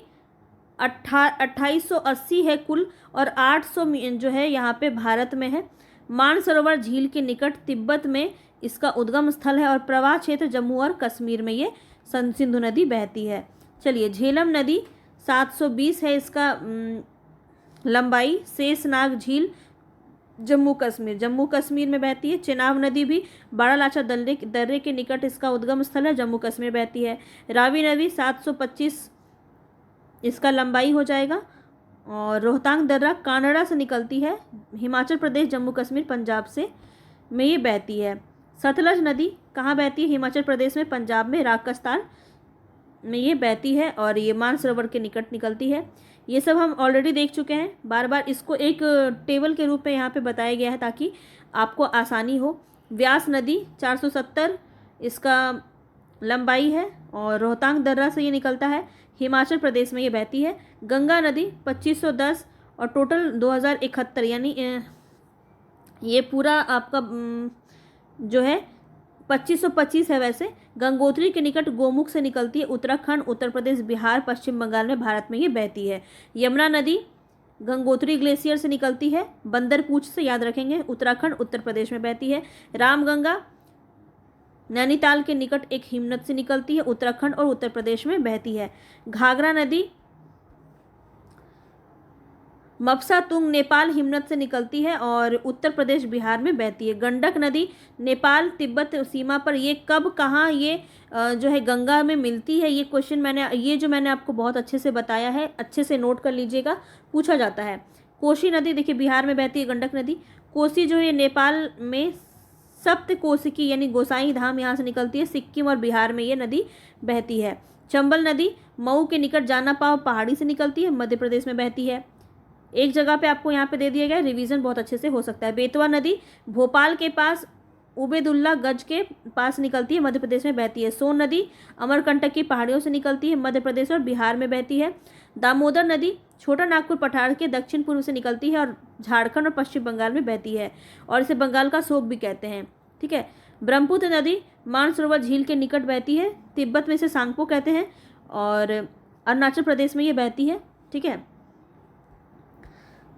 2880 है कुल और 800 जो है यहाँ पे भारत में है। मानसरोवर झील के निकट तिब्बत में इसका उद्गम स्थल है और प्रवाह क्षेत्र जम्मू और कश्मीर में ये सिंधु नदी बहती है। चलिए झेलम नदी 720 है इसका लंबाई। शेषनाग झील जम्मू कश्मीर में बहती है। चेनाब नदी भी बारालाचा दर्रे के निकट इसका उद्गम स्थल है, जम्मू कश्मीर बहती है। रावी नदी 725 इसका लंबाई हो जाएगा। और रोहतांग दर्रा कानड़ा से निकलती है, हिमाचल प्रदेश, जम्मू कश्मीर, पंजाब से में ये बहती है। सतलज नदी कहाँ बहती है? हिमाचल प्रदेश में, पंजाब में, राजस्थान में ये बहती है और ये मानसरोवर के निकट निकलती है। ये सब हम ऑलरेडी देख चुके हैं, बार बार इसको एक टेबल के रूप में यहाँ पे बताया गया है ताकि आपको आसानी हो। व्यास नदी 470 इसका लंबाई है और रोहतांग दर्रा से ये निकलता है, हिमाचल प्रदेश में ये बहती है। गंगा नदी 2510 और टोटल 2071, यानी ये पूरा आपका जो है 2525 है। वैसे गंगोत्री के निकट गोमुख से निकलती है, उत्तराखंड, उत्तर प्रदेश, बिहार, पश्चिम बंगाल में, भारत में ये बहती है। यमुना नदी गंगोत्री ग्लेशियर से निकलती है, बंदरपूछ से, याद रखेंगे, उत्तराखंड उत्तर प्रदेश में बहती है। रामगंगा नैनीताल के निकट एक हिमनद से निकलती है, उत्तराखंड और उत्तर प्रदेश में बहती है। घाघरा नदी मपसा तुंग नेपाल हिमनद से निकलती है और उत्तर प्रदेश बिहार में बहती है। गंडक नदी नेपाल तिब्बत सीमा पर, ये कब कहाँ ये जो है गंगा में मिलती है, ये क्वेश्चन मैंने आपको बहुत अच्छे से बताया है, अच्छे से नोट कर लीजिएगा, पूछा जाता है। कोसी नदी देखिए बिहार में बहती है गंडक नदी। कोसी जो है नेपाल में सप्त कोसिकी यानी गोसाई धाम यहाँ से निकलती है, सिक्किम और बिहार में ये नदी बहती है। चंबल नदी मऊ के निकट जाना पाव पहाड़ी से निकलती है, मध्य प्रदेश में बहती है। एक जगह पे आपको यहाँ पे दे दिया गया, रिवीजन बहुत अच्छे से हो सकता है। बेतवा नदी भोपाल के पास उबेदुल्ला गंज के पास निकलती है, मध्य प्रदेश में बहती है। सोन नदी अमरकंटक की पहाड़ियों से निकलती है, मध्य प्रदेश और बिहार में बहती है। दामोदर नदी छोटा नागपुर पठार के दक्षिण पूर्व से निकलती है और झारखंड और पश्चिम बंगाल में बहती है और इसे बंगाल का शोक भी कहते हैं, ठीक है। ब्रह्मपुत्र नदी मानसरोवर झील के निकट बहती है, तिब्बत में इसे सांगपो कहते हैं और अरुणाचल प्रदेश में ये बहती है, ठीक है।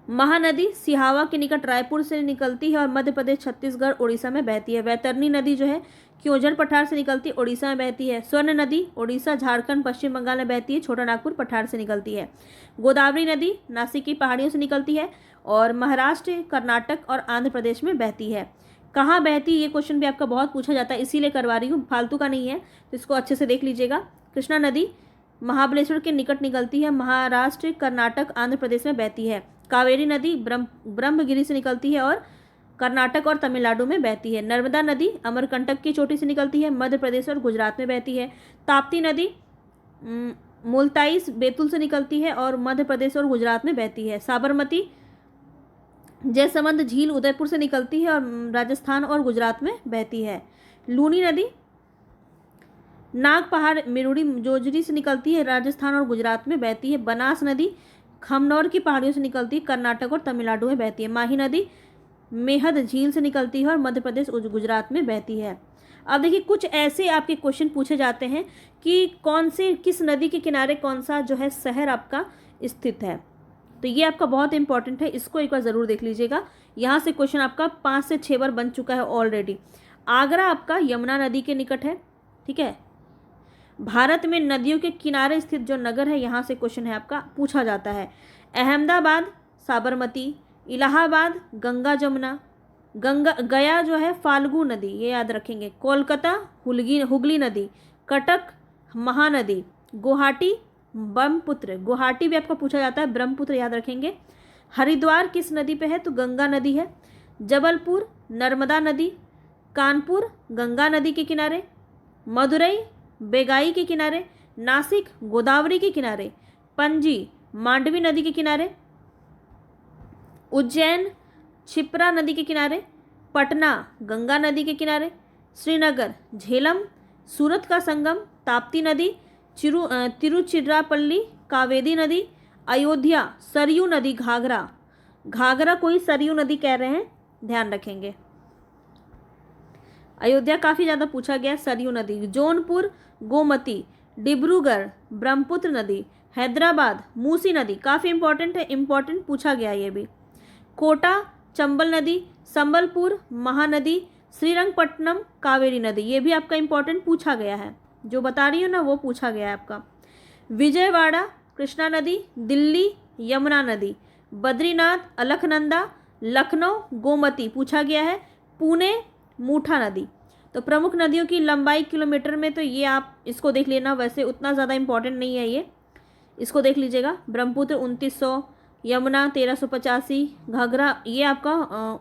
महानदी सिहावा के निकट रायपुर से निकलती है और मध्य प्रदेश छत्तीसगढ़ उड़ीसा में बहती है। वैतरणी नदी जो है क्योंझर पठार से निकलती है, उड़ीसा में बहती है। स्वर्ण नदी उड़ीसा झारखंड पश्चिम बंगाल में बहती है, छोटा नागपुर पठार से निकलती है। गोदावरी नदी नासिक की पहाड़ियों से निकलती है और महाराष्ट्र कर्नाटक और आंध्र प्रदेश में बहती है। कहाँ बहती है ये क्वेश्चन भी आपका बहुत पूछा जाता है, इसीलिए करवा रही हूँ, फालतू का नहीं है, तो इसको अच्छे से देख लीजिएगा। कृष्णा नदी महाबलेश्वर के निकट निकलती है, महाराष्ट्र कर्नाटक आंध्र प्रदेश में बहती है। कावेरी नदी ब्रह्मगिरी से निकलती है और कर्नाटक और तमिलनाडु में बहती है। नर्मदा नदी अमरकंटक की चोटी से निकलती है, मध्य प्रदेश और गुजरात में बहती है। ताप्ती नदी मुल्ताई बैतूल से निकलती है और मध्य प्रदेश और गुजरात में बहती है। साबरमती जयसमंद झील उदयपुर से निकलती है और राजस्थान और गुजरात में बहती है। लूनी नदी नाग पहाड़ मिरुड़ी जोजरी से निकलती है, राजस्थान और गुजरात में बहती है। बनास नदी खमनौर की पहाड़ियों से निकलती है, कर्नाटक और तमिलनाडु में बहती है। माही नदी मेहद झील से निकलती है और मध्य प्रदेश गुजरात में बहती है। अब देखिए कुछ ऐसे आपके क्वेश्चन पूछे जाते हैं कि किस नदी के किनारे कौन सा जो है शहर आपका स्थित है, तो ये आपका बहुत इंपॉर्टेंट है, इसको एक बार ज़रूर देख लीजिएगा। यहाँ से क्वेश्चन आपका 5 से 6 बार बन चुका है ऑलरेडी। आगरा आपका यमुना नदी के निकट है, ठीक है। भारत में नदियों के किनारे स्थित जो नगर है, यहाँ से क्वेश्चन है आपका पूछा जाता है। अहमदाबाद साबरमती, इलाहाबाद गंगा जमुना, गया जो है फाल्गु नदी, ये याद रखेंगे। कोलकाता हुगली नदी, कटक महानदी, गुवाहाटी ब्रह्मपुत्र, गुवाहाटी भी आपका पूछा जाता है, ब्रह्मपुत्र याद रखेंगे। हरिद्वार किस नदी पे है, तो गंगा नदी है। जबलपुर नर्मदा नदी, कानपुर गंगा नदी के किनारे, मदुरई बेगाई के किनारे, नासिक गोदावरी के किनारे, पणजी मांडवी नदी के किनारे, उज्जैन क्षिप्रा नदी के किनारे, पटना गंगा नदी के किनारे, श्रीनगर झेलम, सूरत का संगम ताप्ती नदी, तिरुचिरापल्ली कावेरी नदी, अयोध्या सरयू नदी, घाघरा कोई सरयू नदी कह रहे हैं, ध्यान रखेंगे। अयोध्या काफ़ी ज़्यादा पूछा गया, सरयू नदी। जौनपुर गोमती, डिब्रूगढ़ ब्रह्मपुत्र नदी, हैदराबाद मूसी नदी, काफ़ी इंपॉर्टेंट है, इंपॉर्टेंट पूछा गया ये भी। कोटा चंबल नदी, संबलपुर महानदी, श्रीरंगपट्टनम कावेरी नदी, ये भी आपका इंपॉर्टेंट पूछा गया है, जो बता रही हूँ ना वो पूछा गया है आपका। विजयवाड़ा कृष्णा नदी, दिल्ली यमुना नदी, बद्रीनाथ अलकनंदा, लखनऊ गोमती पूछा गया है, पुणे मूठा नदी। तो प्रमुख नदियों की लंबाई किलोमीटर में, तो ये आप इसको देख लेना, वैसे उतना ज़्यादा इंपॉर्टेंट नहीं है ये, इसको देख लीजिएगा। ब्रह्मपुत्र 2900, यमुना 1385, घाघरा ये आपका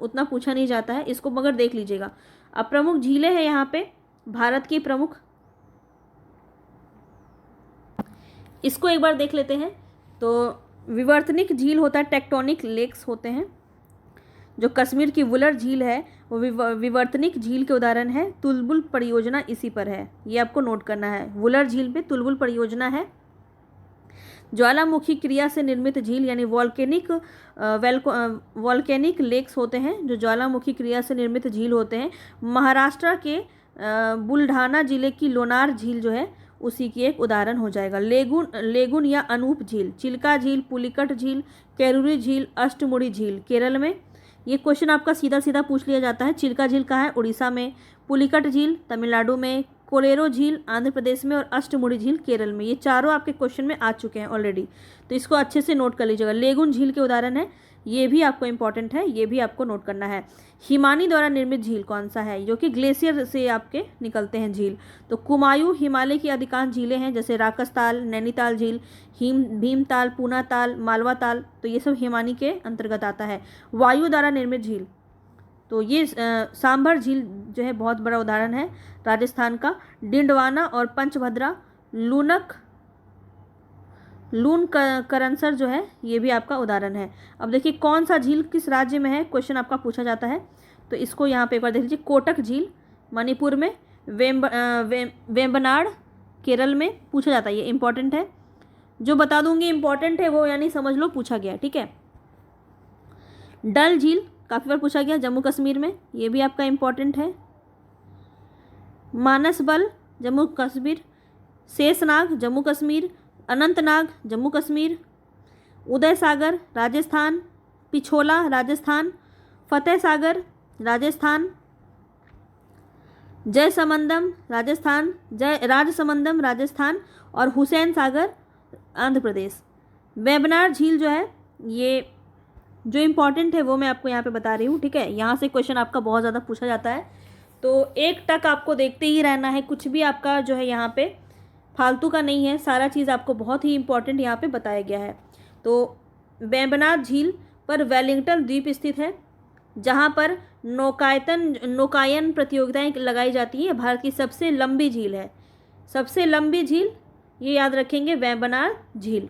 उतना पूछा नहीं जाता है, इसको मगर देख लीजिएगा। अब प्रमुख झीलें हैं यहाँ पे भारत की प्रमुख, इसको एक बार देख लेते हैं। तो विवर्तनिक झील होता है, टेक्टोनिक लेक्स होते हैं। जो कश्मीर की वुलर झील है वो विवर्तनिक झील के उदाहरण है। तुलबुल परियोजना इसी पर है, ये आपको नोट करना है। वुलर झील पे तुलबुल परियोजना है। ज्वालामुखी क्रिया से निर्मित झील यानी वॉल्केनिक लेक्स होते हैं, जो ज्वालामुखी क्रिया से निर्मित झील होते हैं। महाराष्ट्र के बुलढाना जिले की लोनार झील जो है उसी की एक उदाहरण हो जाएगा। लेगुन या अनूप झील, चिल्का झील, पुलिकट झील, केरूरी झील, अष्टमुड़ी झील केरल में। ये क्वेश्चन आपका सीधा सीधा पूछ लिया जाता है। चिल्का झील कहाँ है? उड़ीसा में। पुलिकट झील तमिलनाडु में। कोलेरो झील आंध्र प्रदेश में। और अष्टमुड़ी झील केरल में। ये चारों आपके क्वेश्चन में आ चुके हैं ऑलरेडी, तो इसको अच्छे से नोट कर लीजिएगा। लेगुन झील के उदाहरण है, ये भी आपको इंपॉर्टेंट है, ये भी आपको नोट करना है। हिमानी द्वारा निर्मित झील कौन सा है? जो कि ग्लेशियर से आपके निकलते हैं झील। तो कुमायूं हिमालय की अधिकांश झीलें हैं, जैसे राकसताल, नैनीताल झील, भीमताल, पूना ताल, मालवा ताल, तो ये सब हिमानी के अंतर्गत आता है। वायु द्वारा निर्मित झील, तो ये सांभर झील जो है बहुत बड़ा उदाहरण है राजस्थान का। डिंडवाना और पंचभद्रा, लून करनसर जो है ये भी आपका उदाहरण है। अब देखिए कौन सा झील किस राज्य में है, क्वेश्चन आपका पूछा जाता है, तो इसको यहाँ पे एक बार देख लीजिए। कोटक झील मणिपुर में। वेम्बनाड केरल में पूछा जाता है, ये इंपॉर्टेंट है। जो बता दूंगी इंपॉर्टेंट है वो यानी समझ लो पूछा गया, ठीक है। डल झील काफ़ी बार पूछा गया, जम्मू कश्मीर में, ये भी आपका इंपॉर्टेंट है। मानसबल जम्मू कश्मीर। शेषनाग जम्मू कश्मीर। अनंतनाग जम्मू कश्मीर। उदय सागर राजस्थान। पिछोला राजस्थान। फतेह सागर राजस्थान। जयसमंदम राजस्थान। और हुसैन सागर आंध्र प्रदेश। वेम्बनाड झील जो है ये जो इम्पॉर्टेंट है वो मैं आपको यहाँ पे बता रही हूँ, ठीक है। यहाँ से क्वेश्चन आपका बहुत ज़्यादा पूछा जाता है, तो एक टक आपको देखते ही रहना है, कुछ भी आपका जो है यहाँ पे फालतू का नहीं है, सारा चीज़ आपको बहुत ही इंपॉर्टेंट यहाँ पे बताया गया है। तो वेम्बनाड झील पर वेलिंगटन द्वीप स्थित है, जहाँ पर नौकायन प्रतियोगिताएं लगाई जाती है। भारत की सबसे लंबी झील है, सबसे लंबी झील ये याद रखेंगे, वेम्बनाड झील।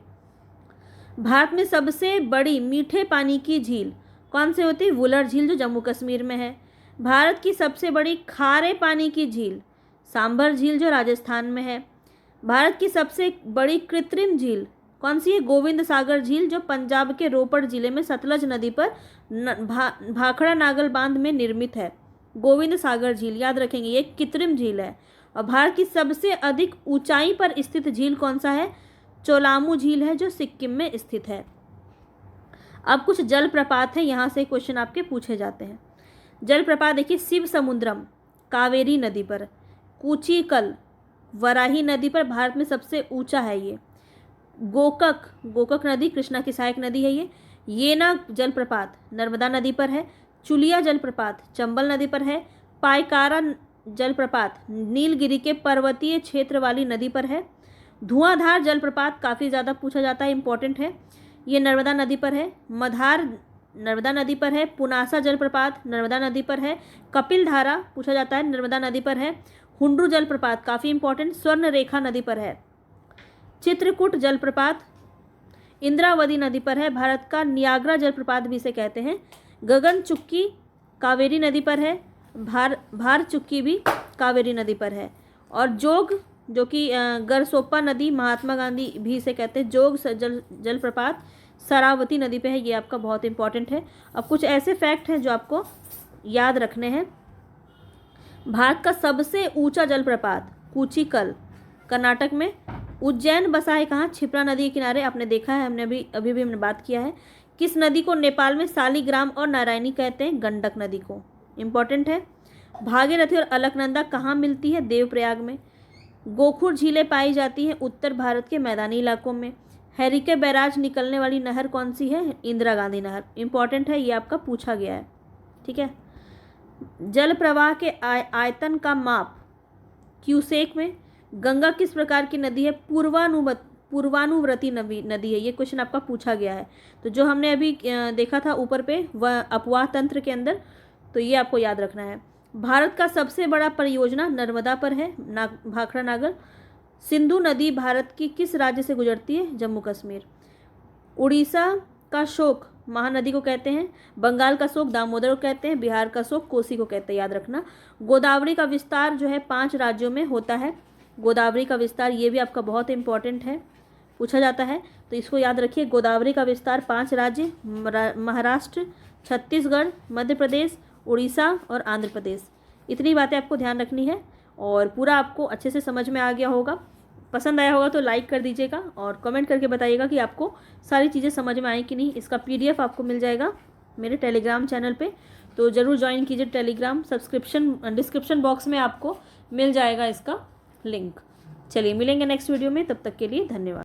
भारत में सबसे बड़ी मीठे पानी की झील कौन से होती है? वुलर झील जो जम्मू कश्मीर में है। भारत की सबसे बड़ी खारे पानी की झील सांभर झील जो राजस्थान में है। भारत की सबसे बड़ी कृत्रिम झील कौन सी है? गोविंद सागर झील जो पंजाब के रोपड़ जिले में सतलज नदी पर भाखड़ा नागल बांध में निर्मित है। गोविंद सागर झील याद रखेंगे, ये कृत्रिम झील है। और भारत की सबसे अधिक ऊंचाई पर स्थित झील कौन सा है? चोलामू झील है जो सिक्किम में स्थित है। अब कुछ जलप्रपात है, यहाँ से क्वेश्चन आपके पूछे जाते हैं। जलप्रपात देखिए, शिव समुद्रम कावेरी नदी पर। कूचिकल वराही नदी पर भारत में सबसे ऊंचा है ये। गोकक नदी कृष्णा की सहायक नदी है ये। येना जलप्रपात नर्मदा नदी पर है। चुलिया जलप्रपात चंबल नदी पर है। पायकारा जलप्रपात नीलगिरी के पर्वतीय क्षेत्र वाली नदी पर है। धुआंधार जलप्रपात काफ़ी ज़्यादा पूछा जाता है, इंपॉर्टेंट है, ये नर्मदा नदी पर है। मधार नर्मदा नदी पर है। पुनासा जलप्रपात नर्मदा नदी पर है। कपिल धारा पूछा जाता है, नर्मदा नदी पर है। हुंड्रू जलप्रपात काफ़ी इंपॉर्टेंट, स्वर्ण रेखा नदी पर है। चित्रकूट जलप्रपात इंद्रावती नदी पर है, भारत का नियाग्रा जलप्रपात भी इसे कहते हैं। गगन चुक्की कावेरी नदी पर है। भार चुक्की भी कावेरी नदी पर है। और जोग जो कि गरसोप्पा नदी महात्मा गांधी भी इसे कहते हैं। जोग जलप्रपात शरावती नदी पे है, ये आपका बहुत इंपॉर्टेंट है। अब कुछ ऐसे फैक्ट हैं जो आपको याद रखने हैं। भारत का सबसे ऊंचा जलप्रपात कूचिकल कर्नाटक में। उज्जैन बसा है कहाँ? क्षिप्रा नदी के किनारे, आपने देखा है, हमने अभी भी हमने बात किया है। किस नदी को नेपाल में शालिग्राम और नारायणी कहते हैं? गंडक नदी को, इंपॉर्टेंट है। भागीरथी और अलकनंदा कहाँ मिलती है? देवप्रयाग में। गोखुर झीलें पाई जाती हैं उत्तर भारत के मैदानी इलाकों में। हैरिके बैराज निकलने वाली नहर कौन सी है? इंदिरा गांधी नहर, इंपॉर्टेंट है, ये आपका पूछा गया है, ठीक है। जल प्रवाह के आयतन का माप क्यूसेक में। गंगा किस प्रकार की नदी है? पूर्वानुवर्ती नदी है, ये क्वेश्चन आपका पूछा गया है। तो जो हमने अभी देखा था ऊपर पे वह अपवाह तंत्र के अंदर, तो ये आपको याद रखना है। भारत का सबसे बड़ा परियोजना नर्मदा पर है, भाखड़ा नागल। सिंधु नदी भारत की किस राज्य से गुजरती है? जम्मू कश्मीर। उड़ीसा का शोक महानदी को कहते हैं। बंगाल का शोक दामोदर को कहते हैं। बिहार का शोक कोसी को कहते हैं, याद रखना। गोदावरी का विस्तार जो है 5 राज्यों में होता है। गोदावरी का विस्तार ये भी आपका बहुत इंपॉर्टेंट है, पूछा जाता है, तो इसको याद रखिए। गोदावरी का विस्तार 5 राज्य, महाराष्ट्र, छत्तीसगढ़, मध्य प्रदेश, उड़ीसा और आंध्र प्रदेश। इतनी बातें आपको ध्यान रखनी है और पूरा आपको अच्छे से समझ में आ गया होगा। पसंद आया होगा तो लाइक कर दीजिएगा और कमेंट करके बताइएगा कि आपको सारी चीज़ें समझ में आई कि नहीं। इसका PDF आपको मिल जाएगा मेरे टेलीग्राम चैनल पे, तो ज़रूर ज्वाइन कीजिए टेलीग्राम। डिस्क्रिप्शन बॉक्स में आपको मिल जाएगा इसका लिंक। चलिए मिलेंगे नेक्स्ट वीडियो में, तब तक के लिए धन्यवाद।